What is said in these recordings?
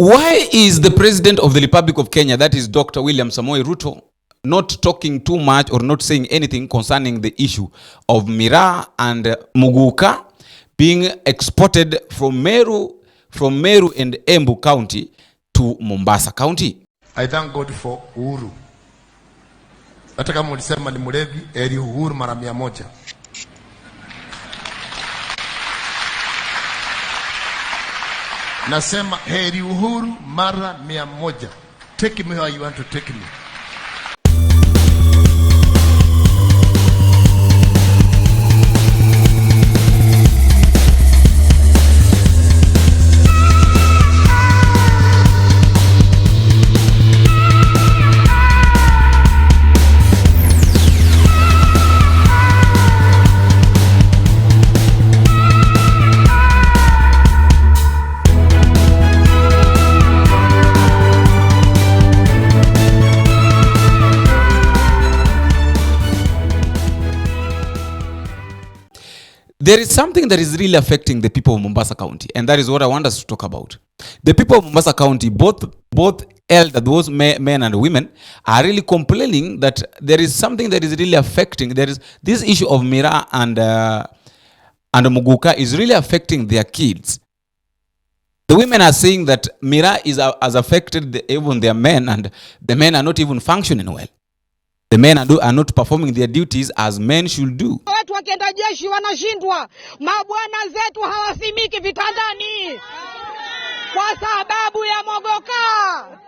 Why is the President of the Republic of Kenya, that is Dr. William Samoei Ruto, not talking too much or not saying anything concerning the issue of MIRAH and MUGUKA being exported from Meru and Embu County to Mombasa County? I thank God for Uhuru. Hata kama ulisema ni mlevi, heri Uhuru mara 100. Nasema heri Uhuru mara 100. Take me where you want to take me. There is something that is really affecting the people of Mombasa County, and that is what I want us to talk about. The people of Mombasa County, both elder, those men and women, are really complaining that there is something that is really affecting. There is this issue of MIRAH and MUGUKA is really affecting their kids. The women are saying that MIRAH has affected even their men, and the men are not even functioning well. The men are not performing their duties as men should do. Watu wakienda jeshi wanashindwa, mabwana zetu hawasimiki vitandani kwa sababu ya MUGUKA.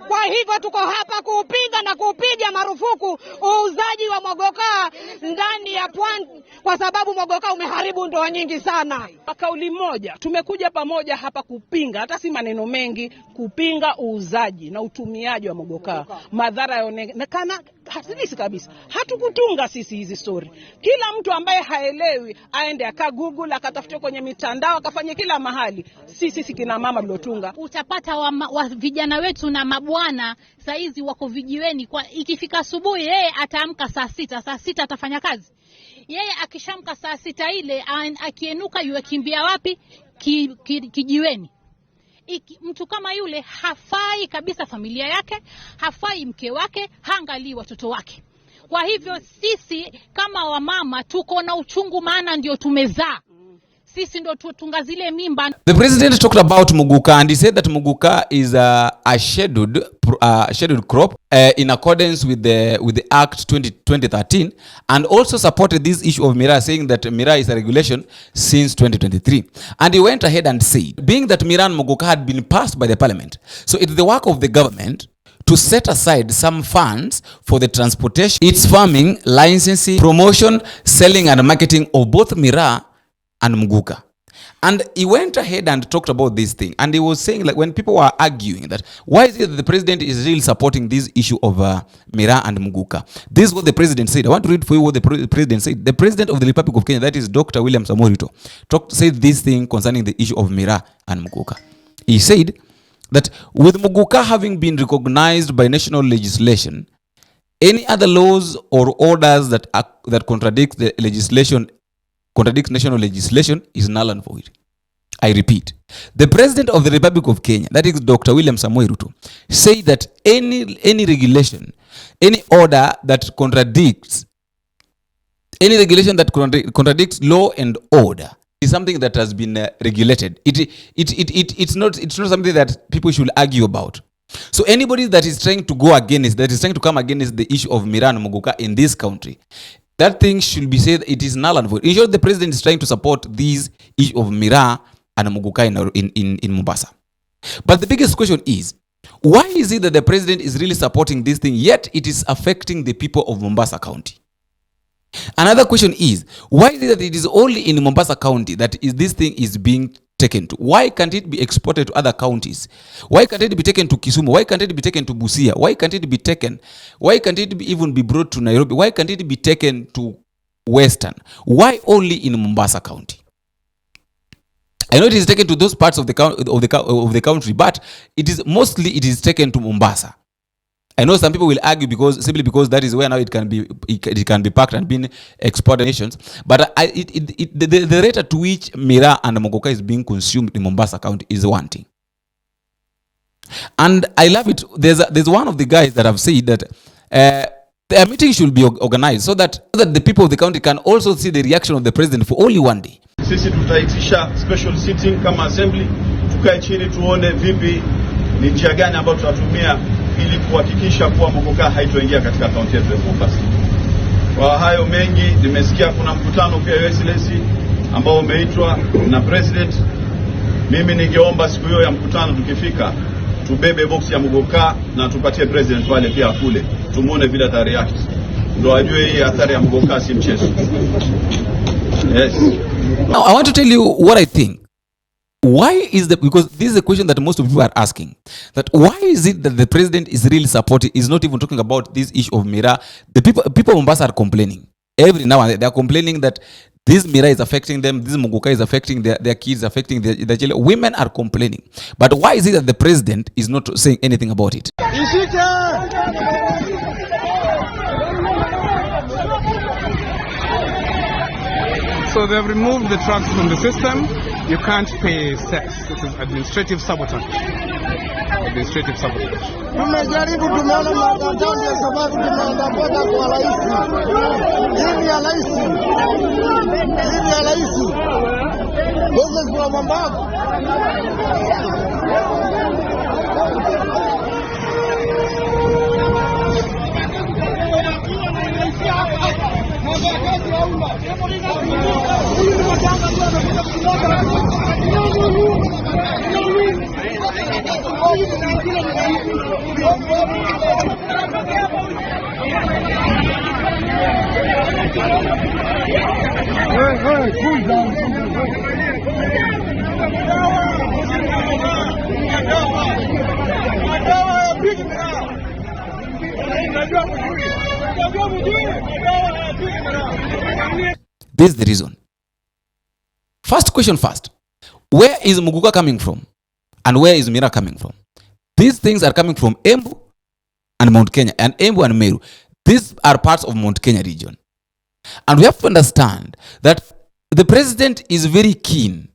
Kwa hivyo tuko hapa kuupinga na kuupiga marufuku uuzaji wa MUGUKA ndani ya pwani, kwa sababu MUGUKA umeharibu ndoa nyingi sana. Kauli moja, tumekuja pamoja hapa kupinga, hata si maneno mengi, kupinga uuzaji na utumiaji wa MUGUKA. Madhara yaonekana hasisi kabisa. Hatukutunga sisi hizi story. Kila mtu ambaye haelewi aende akagoogle, akatafute kwenye mitandao, akafanye kila mahali. Sisi kina mama mlotunga. Utapata wa vijana wetu na mabwana saizi wako vijiweni, kwa ikifika asubuhi yeye ataamka saa 6 atafanya kazi. Yeye akishamka saa 6 ile akienuka yukimbia wapi? Kijiweni. Mtu kama yule hafai kabisa familia yake, hafai mke wake, haangalii watoto wake. Kwa hivyo sisi kama wamama tuko na uchungu, maana ndio tumezaa. Sisi ndio tunga zile mimba. The president talked about MUGUKA, and he said that MUGUKA is a scheduled crop in accordance with the Act 2013, and also supported this issue of MIRAH, saying that MIRAH is a regulation since 2023. And he went ahead and said, being that MIRAH and MUGUKA had been passed by the parliament, so it's the work of the government to set aside some funds for the transportation, its farming, licensing, promotion, selling and marketing of both MIRAH and MUGUKA. And he went ahead and talked about this thing, and he was saying, like, when people were arguing that why is it that the president is really supporting this issue of MIRAH and MUGUKA, this is what the president said. I want to read for you what the president said. The president of the Republic of Kenya, that is Dr. William Samoei Ruto, said this thing concerning the issue of MIRAH and MUGUKA. He said that with MUGUKA having been recognized by national legislation, any other laws or orders that contradict the legislation, contradicts national legislation, is null and void. I repeat, the President of the Republic of Kenya, that is Dr. William Samoei Ruto, say that any regulation, any order that contradicts, any regulation that contradicts law and order is something that has been regulated. It's not something that people should argue about. So anybody that is trying to go against, that is trying to come against the issue of MIRAH and MUGUKA in this country, that thing should be said it is null and void. In short, the president is trying to support these issue of MIRAH and MUGUKA in Mombasa. But the biggest question is, why is it that the president is really supporting this thing, yet it is affecting the people of Mombasa County? Another question is, why is it that it is only in Mombasa County that this thing is being taken to? Why can't it be exported to other counties? Why can't it be taken to Kisumu? Why can't it be taken to Busia? Why can't it be taken? Why can't it even be brought to Nairobi? Why can't it be taken to Western? Why only in Mombasa County? I know it is taken to those parts of the country, but it is taken to Mombasa. I know some people will argue simply because that is where now it can be packed and being exported nations. But the rate at which MIRAH and MUGUKA is being consumed in Mombasa County is one thing. And I love it. There's one of the guys that have said that the meeting should be organized so that the people of the county can also see the reaction of the president for only one day. Sisi tutaitisha special sitting kama assembly, tukae chini tuone vipi ni njia gani ambayo tutatumia ili kuhakikisha kuwa MUGUKA haitoingia katika kaunti yetu ya Mombasa. Kwa hayo mengi nimesikia kuna mkutano pia Excellency ambao umeitwa na president. Mimi ningeomba siku hiyo ya mkutano tukifika tubebe box ya MUGUKA na tupatie president pale pia kule. Tumuone vile atari react. Ndio ajue hii athari ya MUGUKA si mchezo. Yes. Now I want to tell you what I think. Why is because this is a question that most of people are asking, that why is it that the president is really supporting, is not even talking about this issue of MIRAH? The people of Mombasa are complaining every now and then. They are complaining that this MIRAH is affecting them, this MUGUKA is affecting their kids, affecting their children. Women are complaining. But why is it that the president is not saying anything about it? So they've removed the drugs from the system. You can't pay sex. This is administrative sabotage. Administrative sabotage. Tumejaribu, tumeona maandamano ya sababu tumeenda mpaka kwa rais. Hii ya rais. Hii ya rais. Business kwa mambo. This is the reason. First question first. Where is MUGUKA coming from? And where is MIRAH coming from? These things are coming from Embu and Mount Kenya. And Embu and Meru. These are parts of Mount Kenya region. And we have to understand that the president is very keen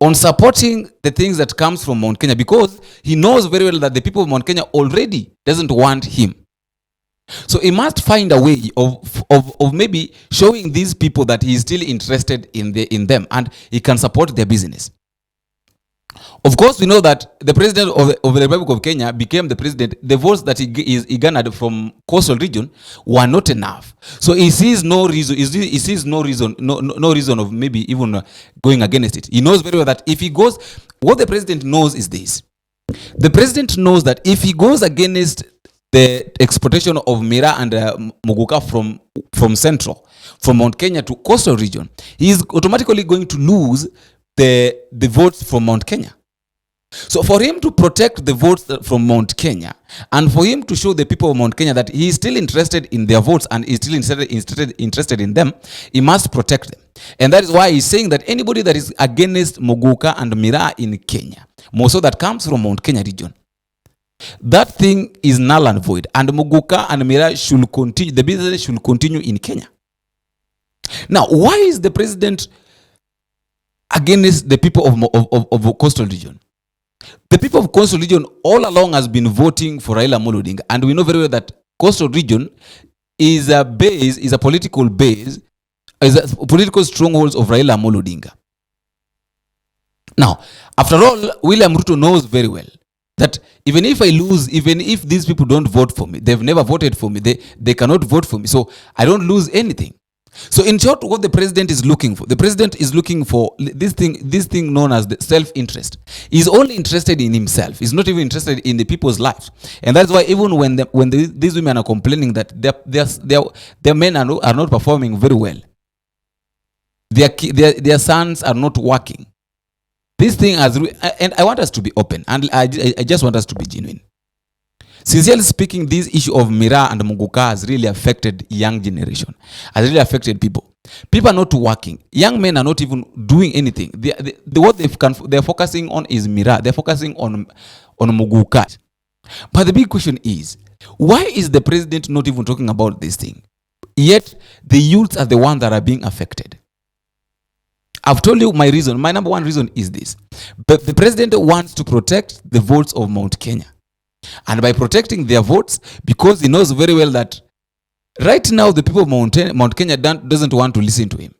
on supporting the things that comes from Mount Kenya, because he knows very well that the people of Mount Kenya already doesn't want him. So he must find a way of maybe showing these people that he is still interested in them and he can support their business. Of course, we know that the president of the Republic of Kenya became the president. The votes that he garnered from coastal region were not enough. So he sees no reason. He sees no reason of maybe even going against it. He knows very well that if he goes, what the president knows is this: the president knows that if he goes against the exportation of MIRAH and MUGUKA from central, from Mount Kenya to coastal region, he is automatically going to lose the votes from Mount Kenya. So for him to protect the votes from Mount Kenya, and for him to show the people of Mount Kenya that he is still interested in their votes and is still interested in them, he must protect them. And that is why he's saying that anybody that is against MUGUKA and MIRAH in Kenya, more so that comes from Mount Kenya region, that thing is null and void, and MUGUKA and MIRAH should continue, the business should continue in Kenya. Now, why is the president against the people of coastal region? The people of coastal region all along has been voting for Raila Amolo Odinga, and we know very well that coastal region is a political base, is a political strongholds of Raila Amolo Odinga. Now, after all, William Ruto knows very well that even if I lose, even if these people don't vote for me, they've never voted for me, they cannot vote for me, so I don't lose anything. So in short, what the president is looking for, the president is looking for this thing known as the self-interest. He's only interested in himself. He's not even interested in the people's lives. And that's why even when these women are complaining that their men are not performing very well, their sons are not working, this thing has, and I want us to be open, and I just want us to be genuine. Sincerely speaking, this issue of MIRAH and MUGUKA has really affected young generation, has really affected people. People are not working. Young men are not even doing anything. What they're focusing on is MIRAH. They're focusing on MUGUKA. But the big question is, why is the president not even talking about this thing? Yet the youths are the ones that are being affected. I've told you my reason. My number one reason is this. But the president wants to protect the votes of Mount Kenya. And by protecting their votes, because he knows very well that right now the people of Mount Kenya doesn't want to listen to him.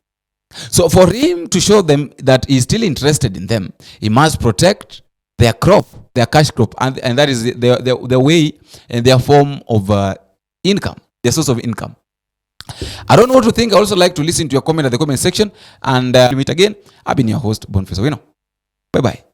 So for him to show them that he's still interested in them, he must protect their crop, their cash crop, and that is their way and their form of income, their source of income. I don't know what to think. I also like to listen to your comment at the comment section. And meet again. I've been your host, Boniface Owino. Bye-bye.